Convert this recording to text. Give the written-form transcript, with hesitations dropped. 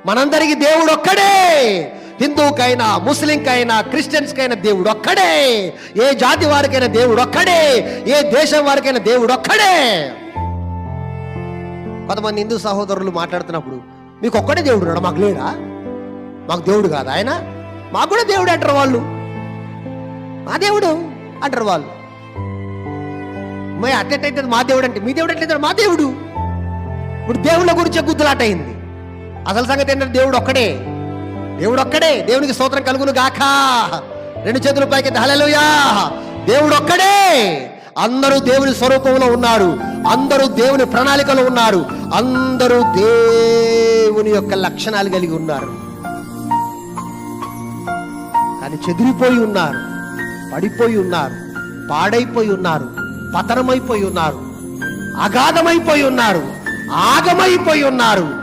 మనందరికీ దేవుడు ఒక్కడే. హిందువుకైనా, ముస్లింకైనా, క్రిస్టియన్స్కైనా దేవుడు ఒక్కడే. ఏ జాతి వారికైనా దేవుడు ఒక్కడే. ఏ దేశం వారికైనా దేవుడు ఒక్కడే. కొంతమంది హిందూ సహోదరులు మాట్లాడుతున్నప్పుడు, మీకు ఒక్కడే దేవుడు ఉన్నాడు, మాకు లేడా, మాకు దేవుడు కాదు ఆయన, మాకు కూడా దేవుడు అంటారు వాళ్ళు. మా దేవుడు అంటారు వాళ్ళు. అట్లయితే మా దేవుడు అంటే, మీ దేవుడు ఎట్లయితే మా దేవుడు. ఇప్పుడు దేవుళ్ళ గురించి గుద్దులాట అయింది. అసలు సంగతి ఏంటంటే దేవుడు ఒక్కడే, దేవుడు ఒక్కడే. దేవునికి స్తోత్రం కలుగును గాక. రెండు చేతుల పైకి హల్లెలూయా. దేవుడు ఒక్కడే. అందరూ దేవుని స్వరూపంలో ఉన్నారు, అందరూ దేవుని ప్రణాళికలో ఉన్నారు, అందరూ దేవుని యొక్క లక్షణాలు కలిగి ఉన్నారు. కానీ చెదిరిపోయి ఉన్నారు, పడిపోయి ఉన్నారు, పాడైపోయి ఉన్నారు, పతనమైపోయి ఉన్నారు, అగాధమైపోయి ఉన్నారు, ఆగమైపోయి ఉన్నారు.